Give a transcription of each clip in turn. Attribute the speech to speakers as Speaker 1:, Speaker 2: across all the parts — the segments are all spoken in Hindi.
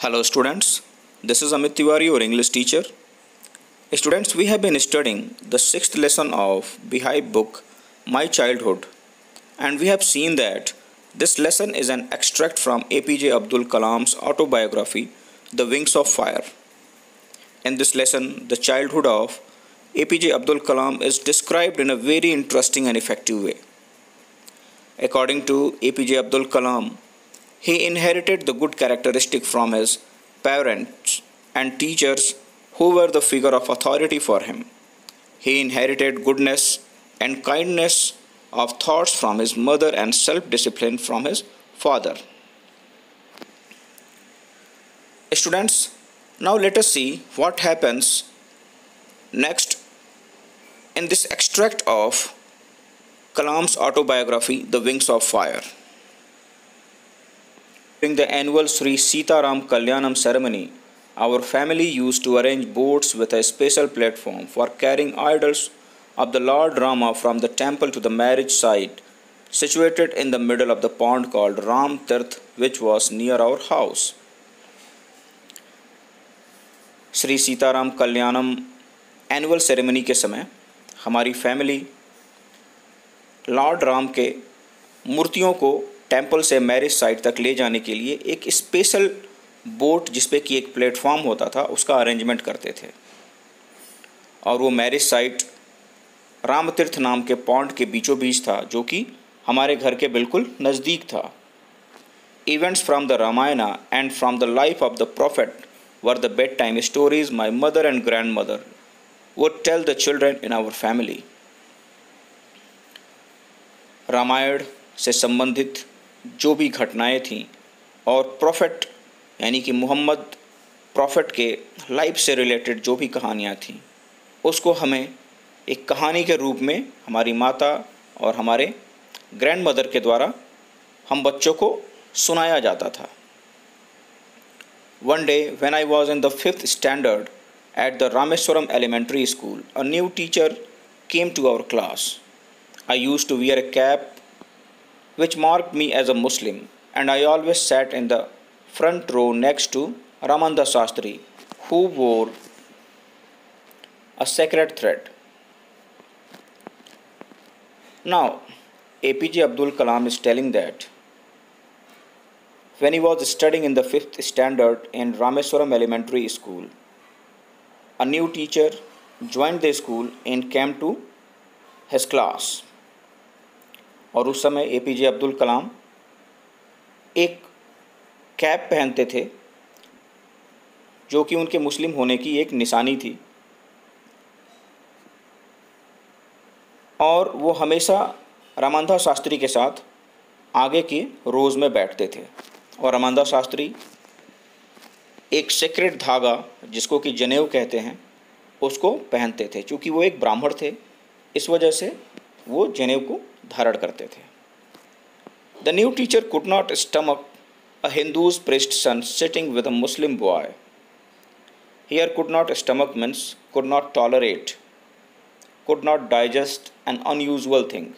Speaker 1: Hello students, this is Amit Tiwari, your English teacher. Students, we have been studying the sixth lesson of Beehive book, My Childhood, and we have seen that this lesson is an extract from APJ Abdul Kalam's autobiography, The Wings of Fire. In this lesson, the childhood of APJ Abdul Kalam is described in a very interesting and effective way. According to APJ Abdul Kalam, he inherited the good characteristic from his parents and teachers who were the figure of authority for him. He inherited goodness and kindness of thoughts from his mother and self-discipline from his father. Students, now let us see what happens next in this extract of Kalam's autobiography, The Wings of Fire. During the annual Sri Sita Ram Kalyanam ceremony, our family used to arrange boats with a special platform for carrying idols of the Lord Rama from the temple to the marriage site, situated in the middle of the pond called Ram Tirth, which was near our house. Shri Sitaram Kalyanam annual ceremony के समय हमारी फैमिली लॉर्ड राम के मूर्तियों को टेंपल से मैरिज साइट तक ले जाने के लिए एक स्पेशल बोट जिसपे कि एक प्लेटफॉर्म होता था उसका अरेंजमेंट करते थे और वो मैरिज साइट रामतीर्थ नाम के पॉन्ड के बीचों बीच था जो कि हमारे घर के बिल्कुल नज़दीक था. Events from the Ramayana and from the life of the prophet were the bedtime stories my mother and grandmother would tell the children in our family. Ramayana से संबंधित जो भी घटनाएं थीं और प्रॉफिट यानी कि मोहम्मद प्रॉफिट के लाइफ से रिलेटेड जो भी कहानियाँ थीं उसको हमें एक कहानी के रूप में हमारी माता और हमारे ग्रैंड मदर के द्वारा हम बच्चों को सुनाया जाता था. One day when I was in the 5th standard at the Rameswaram Elementary School, a new teacher came to our class. I used to wear a cap which marked me as a Muslim, and I always sat in the front row next to Ramanda Shastri, who wore a sacred thread. Now, APJ Abdul Kalam is telling that when he was studying in the 5th standard in Rameswaram Elementary School, a new teacher joined the school and came to his class. और उस समय APJ अब्दुल कलाम एक कैप पहनते थे जो कि उनके मुस्लिम होने की एक निशानी थी और वो हमेशा रामानंदा शास्त्री के साथ आगे के रोज़ में बैठते थे और रामानंदा शास्त्री एक सेक्रेट धागा जिसको कि जनेऊ कहते हैं उसको पहनते थे. चूँकि वो एक ब्राह्मण थे इस वजह से वो जनेऊ को धारण करते थे. The new teacher could not stomach a Hindu's priest son sitting with a Muslim boy. Here could not stomach means could not tolerate, could not digest an unusual thing.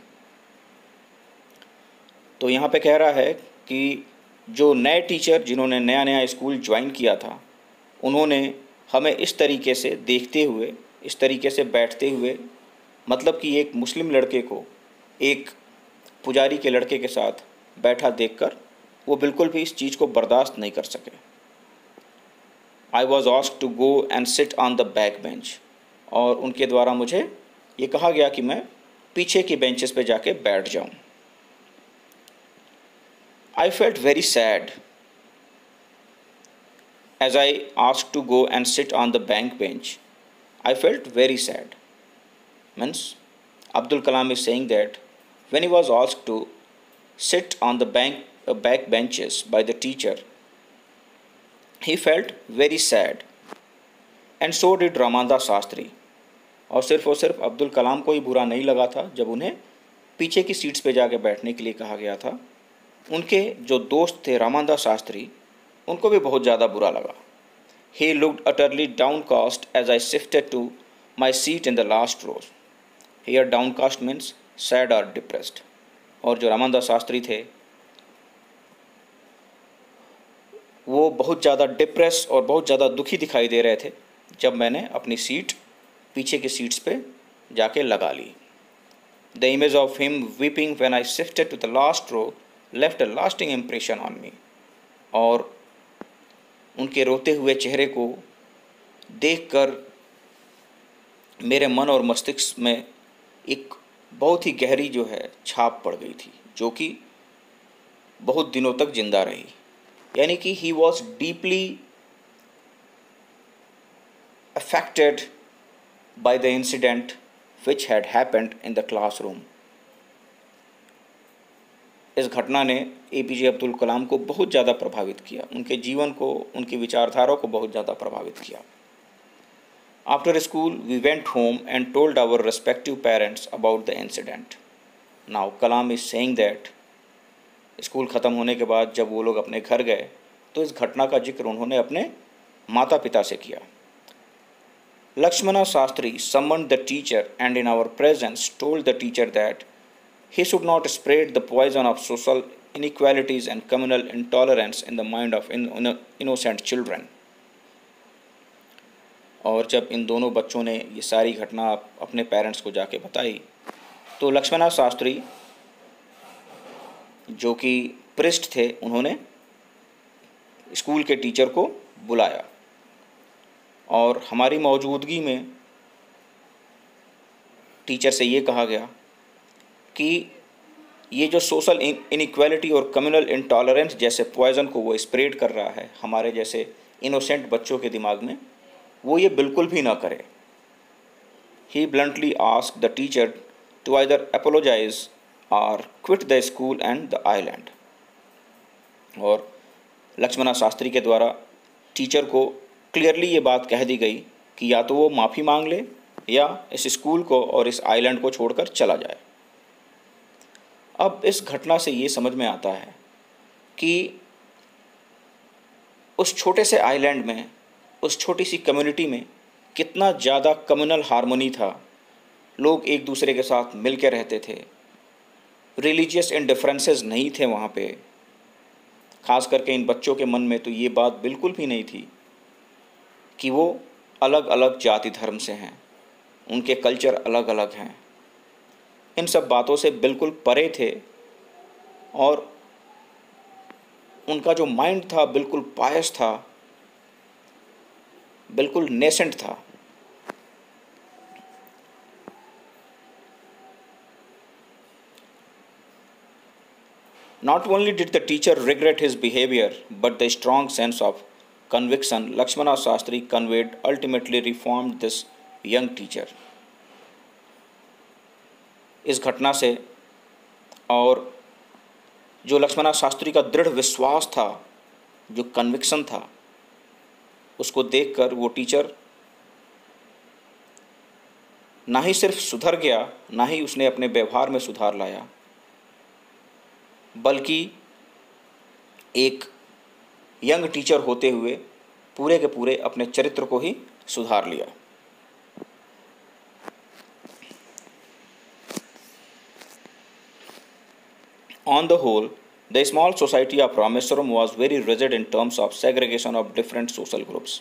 Speaker 1: तो यहाँ पे कह रहा है कि जो नए टीचर जिन्होंने नया नया स्कूल ज्वाइन किया था उन्होंने हमें इस तरीके से देखते हुए इस तरीके से बैठते हुए मतलब कि एक मुस्लिम लड़के को एक पुजारी के लड़के के साथ बैठा देखकर वो बिल्कुल भी इस चीज़ को बर्दाश्त नहीं कर सके. I was asked to go and sit on the back bench और उनके द्वारा मुझे ये कहा गया कि मैं पीछे की बेंचेस पे जाके बैठ जाऊं. I felt very sad as I asked to go and sit on the back bench. I felt very sad means Abdul Kalam is saying that when he was asked to sit on the back benches by the teacher, he felt very sad, and so did Ramananda Shastri. और सिर्फ अब्दुल कलाम को ही बुरा नहीं लगा था जब उन्हें पीछे की सीट्स पे जाके बैठने के लिए कहा गया था. उनके जो दोस्त थे रामानंदा शास्त्री उनको भी बहुत ज़्यादा बुरा लगा. He looked utterly downcast as I shifted to my seat in the last row. Here downcast means sad or depressed. और जो रामानंदा शास्त्री थे वो बहुत ज़्यादा डिप्रेस और बहुत ज़्यादा दुखी दिखाई दे रहे थे जब मैंने अपनी सीट पीछे की सीट्स पे जाके लगा ली। The image of him weeping when I shifted to the last row left a lasting impression on me. और उनके रोते हुए चेहरे को देखकर मेरे मन और मस्तिष्क में एक बहुत ही गहरी जो है छाप पड़ गई थी, जो कि बहुत दिनों तक जिंदा रही। यानी कि he was deeply affected by the incident which had happened in the classroom. इस घटना ने APJ अब्दुल कलाम को बहुत ज़्यादा प्रभावित किया, उनके जीवन को, उनकी विचारधारा को बहुत ज़्यादा प्रभावित किया। After school we went home and told our respective parents about the incident. Now Kalam is saying that school ख़त्म होने के बाद जब वो लोग अपने घर गए तो इस घटना का जिक्र उन्होंने अपने माता पिता से किया। Lakshmana Shastri summoned the teacher and in our presence told the teacher that he should not spread the poison of social inequalities and communal intolerance in the mind of innocent children। और जब इन दोनों बच्चों ने ये सारी घटना अपने पेरेंट्स को जाके बताई तो लक्ष्मणा शास्त्री जो कि प्रिस्ट थे, उन्होंने स्कूल के टीचर को बुलाया और हमारी मौजूदगी में टीचर से ये कहा गया कि ये जो सोशल इनइक्वालिटी और कम्युनल इंटॉलरेंस जैसे पॉइज़न को वो स्प्रेड कर रहा है हमारे जैसे इनोसेंट बच्चों के दिमाग में, वो ये बिल्कुल भी ना करे। He bluntly asked the teacher to either apologise और quit the school and the island. और लक्ष्मणा शास्त्री के द्वारा टीचर को क्लियरली ये बात कह दी गई कि या तो वो माफ़ी मांग ले या इस स्कूल को और इस आइलैंड को छोड़कर चला जाए। अब इस घटना से ये समझ में आता है कि उस छोटे से आइलैंड में, उस छोटी सी कम्युनिटी में कितना ज़्यादा कम्युनल हार्मनी था। लोग एक दूसरे के साथ मिल के रहते थे, रिलीजियस इंडिफरेंसेस नहीं थे वहाँ पे। ख़ास करके इन बच्चों के मन में तो ये बात बिल्कुल भी नहीं थी कि वो अलग अलग जाति धर्म से हैं, उनके कल्चर अलग अलग हैं। इन सब बातों से बिल्कुल परे थे और उनका जो माइंड था बिल्कुल पायस था, बिल्कुल नेसेंट था। Not only did the teacher regret his behavior, but the strong sense of conviction Lakshmana Shastri conveyed ultimately reformed this young teacher। इस घटना से और जो लक्ष्मणा शास्त्री का दृढ़ विश्वास था, जो कन्विक्शन था, उसको देखकर वो टीचर ना ही सिर्फ सुधर गया, ना ही उसने अपने व्यवहार में सुधार लाया, बल्कि एक यंग टीचर होते हुए पूरे के पूरे अपने चरित्र को ही सुधार लिया। On the whole, the small society of Rameswaram was very rigid in terms of segregation of different social groups।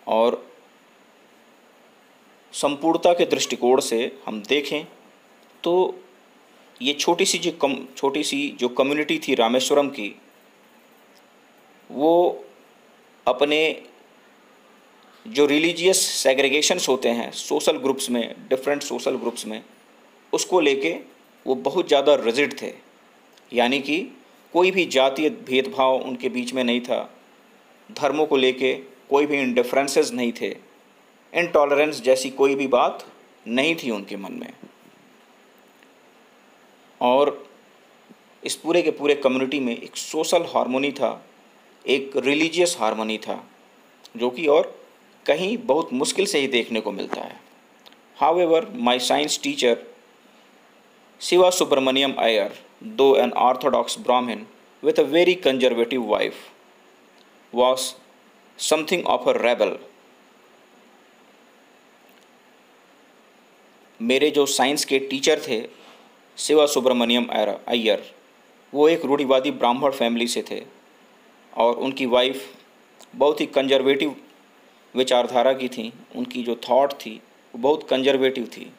Speaker 1: और संपूर्णता के दृष्टिकोण से हम देखें तो ये छोटी सी जो कम्युनिटी थी रामेश्वरम की, वो अपने जो रिलीजियस सेग्रीगेशंस होते हैं सोशल ग्रुप्स में, डिफरेंट सोशल ग्रुप्स में, उसको लेके वो बहुत ज़्यादा रिजिड थे। यानी कि कोई भी जातीय भेदभाव उनके बीच में नहीं था, धर्मों को लेके कोई भी इंडिफरेंसेस नहीं थे, इनटॉलरेंस जैसी कोई भी बात नहीं थी उनके मन में। और इस पूरे के पूरे कम्युनिटी में एक सोशल हार्मोनी था, एक रिलीजियस हार्मनी था, जो कि और कहीं बहुत मुश्किल से ही देखने को मिलता है। However my science teacher Shiva Subramaniam Iyer, though an orthodox Brahmin with a very conservative wife, was something of a rebel। मेरे जो साइंस के टीचर थे शिवा सुब्रमण्यम अय्यर, वो एक रूढ़िवादी ब्राह्मण फैमिली से थे और उनकी वाइफ बहुत ही कंजर्वेटिव विचारधारा की थी। उनकी जो थॉट थी वो बहुत कंजर्वेटिव थी,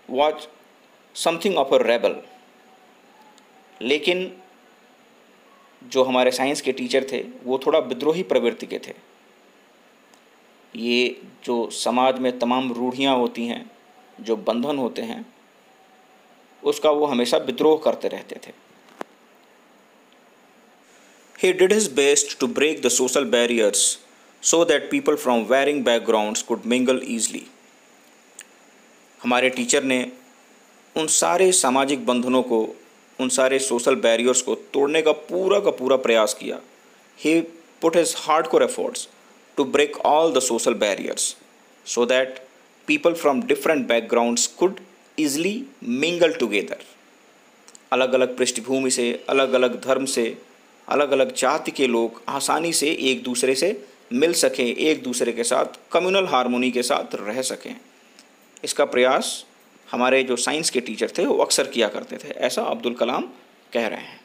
Speaker 1: was something of a rebel. लेकिन जो हमारे साइंस के टीचर थे वो थोड़ा विद्रोही प्रवृत्ति के थे। ये जो समाज में तमाम रूढ़ियाँ होती हैं, जो बंधन होते हैं, उसका वो हमेशा विद्रोह करते रहते थे। He did his best to break the social barriers so that people from varying backgrounds could mingle easily. हमारे टीचर ने उन सारे सामाजिक बंधनों को, उन सारे सोशल बैरियर्स को तोड़ने का पूरा प्रयास किया। He put his hardcore efforts to break all the social barriers so that people from different backgrounds could easily mingle together. अलग अलग पृष्ठभूमि से, अलग अलग धर्म से, अलग अलग जाति के लोग आसानी से एक दूसरे से मिल सकें, एक दूसरे के साथ कम्युनल हार्मोनी के साथ रह सकें। इसका प्रयास हमारे जो साइंस के टीचर थे वो अक्सर किया करते थे, ऐसा अब्दुल कलाम कह रहे हैं।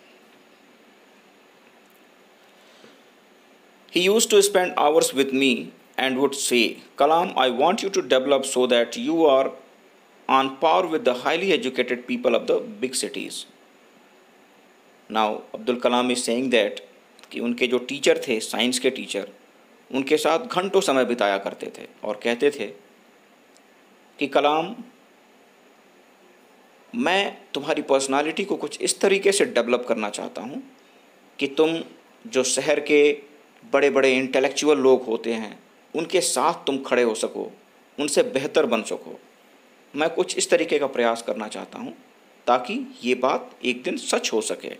Speaker 1: He used to spend hours with me and would say, Kalam, I want you to develop so that you are on par with the highly educated people of the big cities. Now, Abdul Kalam is saying that कि उनके जो टीचर थे, साइंस के टीचर, उनके साथ घंटों समय बिताया करते थे और कहते थे कि कलाम, मैं तुम्हारी पर्सनालिटी को कुछ इस तरीके से डेवलप करना चाहता हूँ कि तुम जो शहर के बड़े बड़े इंटेलेक्चुअल लोग होते हैं उनके साथ तुम खड़े हो सको, उनसे बेहतर बन सको। मैं कुछ इस तरीके का प्रयास करना चाहता हूँ ताकि ये बात एक दिन सच हो सके।